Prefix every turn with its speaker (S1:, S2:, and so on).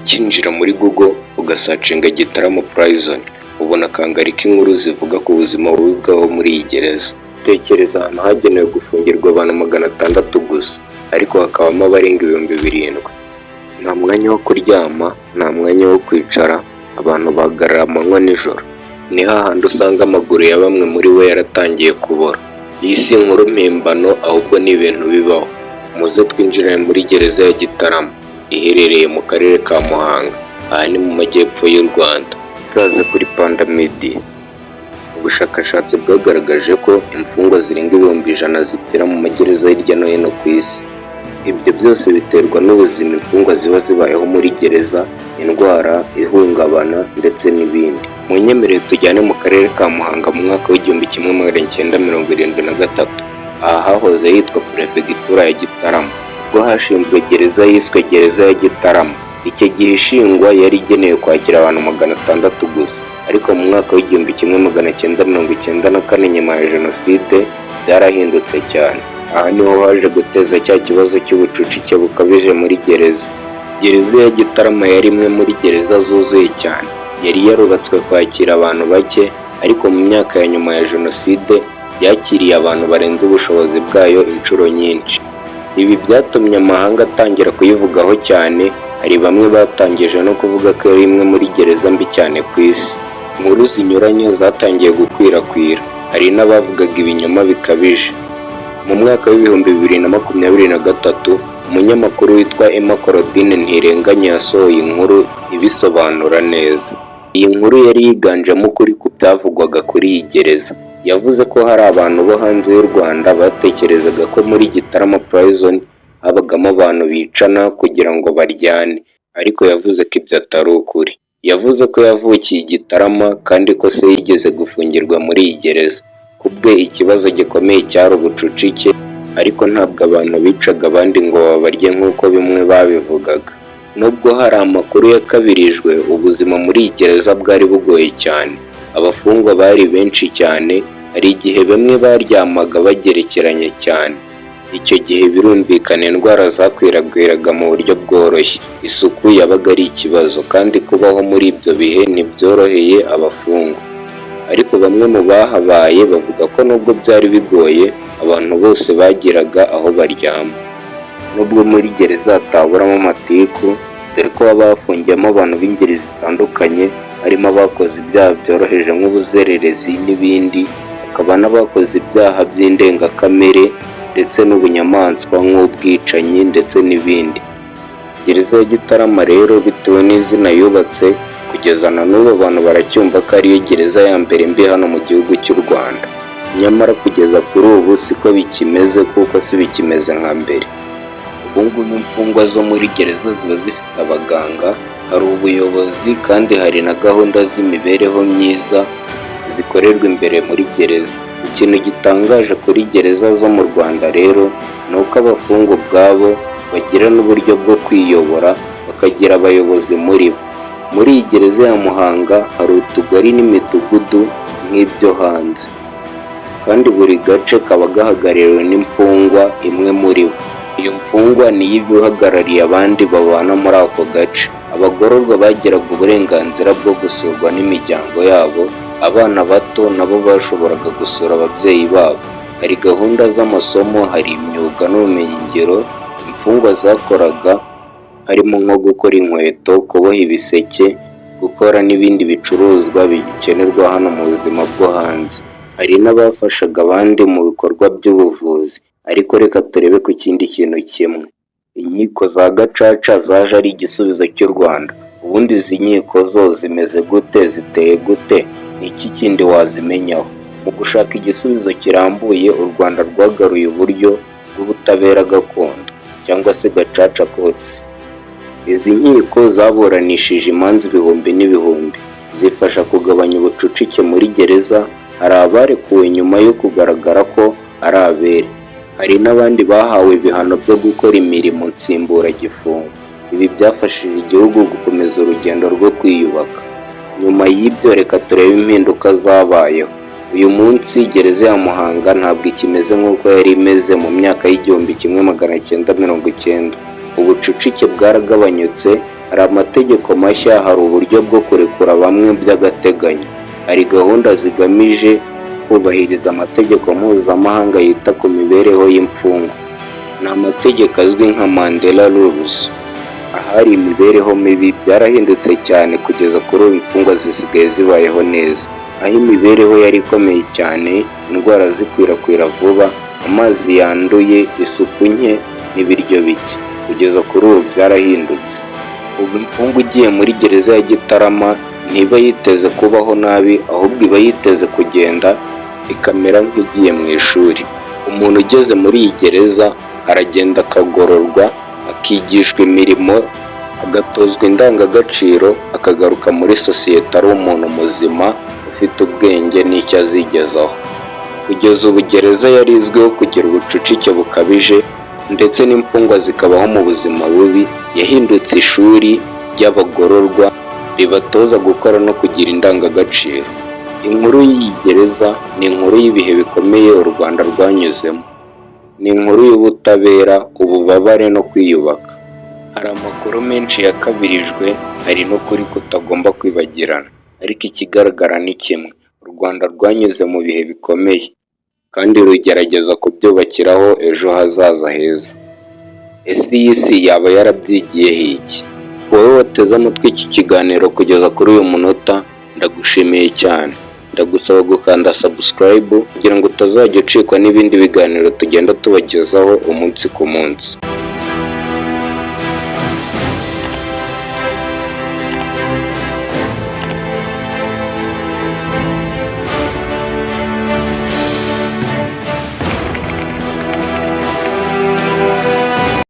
S1: Ukinjira muri Google ugasacinga Gitarama Prison ubona akangari k'inkuru zivuga ku buzima bubi bw'abo muri iyi gereza. Tekereza ahantu hagenewe gufungirwa abantu 600 gusa, ariko hakabamo abarenga 7,000. Nta mwanya wo kuryama, nta mwanya wo kwicara, abantu bahagarara amanywa nijoro. Ni hahandi usanga amaguru ya bamwe muri bo yaratangiye kubora. Iyi si inkuru mpimbano, ahubwo ni ibintu bibaho. Muze twinjire muri gereza ya Gitarama, iherereye mu karere ka Muhanga, aha ni mu majyepfo y'u Rwanda. Ikaze kuri Panda Media. Ubushakashatsi bwagaragaje ko imfungwa zirenga 100,000 zipfira mu magereza hirya no hino ku isi. Ibyo byose biterwa n'ubuzima imfungwa ziba zibayeho muri gereza, indwara, ihungabana ndetse n'ibindi. Mu nyemerere tujyane mu karere ka Muhanga mu mwaka w'1973. Aha hahoze hitwa Perefegitura ya Gitarama, ubwo hashinzwe gereza yiswe gereza ya Gitarama. Icyo gihe ishingwa yari igenewe kwakira abantu 600 gusa, ariko mu mwaka w'1994 nyuma ya Jenoside byarahindutse cyane. Aha niho haje guteza cya kibazo cy'ubucucike bukabije muri gereza. Gereza ya Gitarama yari imwe muri gereza zuzuye cyane. Yari yarubatswe kwakira abantu bake, ariko mu myaka ya nyuma ya Jenoside yakiriye abantu barenze ubushobozi bwayo inshuro nyinshi. Ibi byatumye amahanga atangira kuyivugaho cyane. Hari bamwe batangije no kuvuga ko ari imwe muri gereza mbi cyane ku isi. Inkuru zinyuranye zatangiye gukwirakwira, hari n'abavugaga ibinyoma bikabije. Mu mwaka w'2023 umunyamakuru witwa Emma Claudine Ntirenganya yasohoye inkuru ibisobanura neza. Iyi nkuru yari yiganjemo ukuri ku byavugwaga kuri iyi gereza. Yavuze ko hari abantu bo hanze y'u Rwanda batekerezaga ko muri Gitarama Prison habagamo abantu bicana kugira ngo baryane, ariko yavuze ko ibyo atari ukuri. Yavuze ko yavukiye i Gitarama kandi ko se yigeze gufungirwa muri iyi gereza. Kubwe ikibazo gikomeye cyari ubucucike, ariko ntabwo abantu bicaga abandi ngo babarye nk'uko bimwe babivugaga. Nubwo hari amakuru yakabirijwe, ubuzima muri iyi gereza bwari bugoye cyane. Abafungwa bari benshi cyane, hari igihe bamwe baryamaga bagerekeranye cyane. Icyo gihe birumvikana indwara zakwirakwiraga mu buryo bworoshye. Isuku yabaga ari ikibazo, kandi kubaho muri ibyo bihe ntibyoroheye abafungwa. Ariko bamwe mu bahabaye bavuga ko nubwo byari bigoye, abantu bose bagiraga aho baryama. Nubwo muri gereza hataburamo amatiku, dore ko haba hafungiyemo abantu b'ingeri zitandukanye, harimo abakoze ibyaha byoroheje nk'ubuzererezi n'ibindi, hakaba n'abakoze ibyaha by'indengakamere ndetse n'ubunyamaswa nk'ubwicanyi ndetse n'ibindi. Gereza ya Gitarama rero bitewe n'izina yubatse, kugeza na n'ubu abantu baracyumva ko ariyo gereza ya mbere mbi hano mu gihugu cy'u Rwanda. Nyamara kugeza kuri ubu siko bikimeze, kuko si bikimeze nka mbere. Ubu ngubu imfungwa zo muri gereza ziba zifite abaganga, hari ubuyobozi kandi hari na gahunda z'imibereho myiza zikorerwa imbere muri gereza. Ikintu gitangaje kuri gereza zo mu Rwanda rero ni uko abafungwa ubwabo bagira n'uburyo bwo kwiyobora, bakagira abayobozi muri bo. Muri iyi gereza ya Muhanga hari utugari n'imidugudu nk'ibyo hanze, kandi buri gace kaba gahagarariwe n'imfungwa imwe muri bo. Iyo mfungwa niyo iba ihagarariye abandi babana muri ako gace. Abagororwa bagiraga uburenganzira bwo gusurwa n'imiryango yabo. Abana bato nabo bashoboraga gusura ababyeyi babo. Hari gahunda z'amasomo, hari imyuga n'ubumenyingiro imfungwa zakoraga, harimo nko gukora inkweto, kuboha ibiseke, gukora n'ibindi bicuruzwa bikenerwa hano mu buzima bwo hanze. Hari n'abafashaga abandi mu bikorwa by'ubuvuzi. Ariko reka turebe ku kindi kintu kimwe. Inkiko za gacaca zaje ari igisubizo cy'u Rwanda. Ubundi izi nkiko zo zimeze gute, ziteye gute, ni iki kindi wazimenyaho? Mu gushaka igisubizo kirambuye, u Rwanda rwagaruye uburyo bw'ubutabera gakondo cyangwa se gacaca courts. Izi nkiko zaburanishije imanza ibihumbi n'ibihumbi, zifasha kugabanya ubucucike muri gereza. Hari abarekuwe nyuma yo kugaragara ko ari abere, hari n'abandi bahawe ibihano byo gukora imirimo nsimburagifungo. Ibi byafashije igihugu gukomeza urugendo rwo kwiyubaka. Nyuma y'ibyo reka turebe impinduka zabayeho. Uyu munsi gereza ya Muhanga ntabwo ikimeze nk'uko yari imeze mu myaka y'1990. Ubucucike bwaragabanyutse, Hari amategeko mashya, hari uburyo bwo kurekura bamwe by'agateganyo, hari gahunda zigamije kubahiriza amategeko mpuzamahanga yita ku mibereho y'imfungwa. Ni amategeko azwi nka Mandela Rules. Ahari imibereho mibi byarahindutse cyane kugeza kuri ubu imfungwa zisigaye zibayeho neza. Aho imibereho yari ikomeye cyane, indwara zikwirakwira vuba, amazi yanduye, isuku nke n'ibiryo bike. Kugeza kuri ubu byarahindutse. Ubu imfungwa igiye muri gereza ya Gitarama ntiba yiteze kubaho nabi, ahubwo iba yiteze kugenda ikamera nk'igiye mu ishuri. Umuntu ugeze muri iyi gereza aragenda akagororwa, akigishwa imirimo, agatozwa indangagaciro, akagaruka muri sosiyete ari umuntu muzima ufite ubwenge n'icyo azigezaho. Kugeza ubu gereza yari izwiho kugira ubucucike bukabije ndetse n'imfungwa zikabaho mu buzima bubi, yahindutse ishuri ry'abagororwa ribatoza gukora no kugira indangagaciro. Inkuru y'iyi gereza ni inkuru y'ibihe bikomeye u Rwanda rwanyuzemo. Ni inkuru y'ubutabera, ububabare no kwiyubaka. Hari amakuru menshi yakabirijwe, hari n'ukuri kutagomba kwibagirana, ariko ikigaragara ni kimwe: u Rwanda rwanyuze mu bihe bikomeye kandi rugerageza kubyubakiraho ejo hazaza heza. Ese iyi si yaba yarabyigiyeho iki? Wowe wateze amatwi iki kiganiro kugeza kuri uyu munota, ndagushimiye cyane. Ndagusaba gukanda subscribe kugira ngo utazajya ucikwa n'ibindi biganiro tugenda tubagezaho umunsi ku munsi.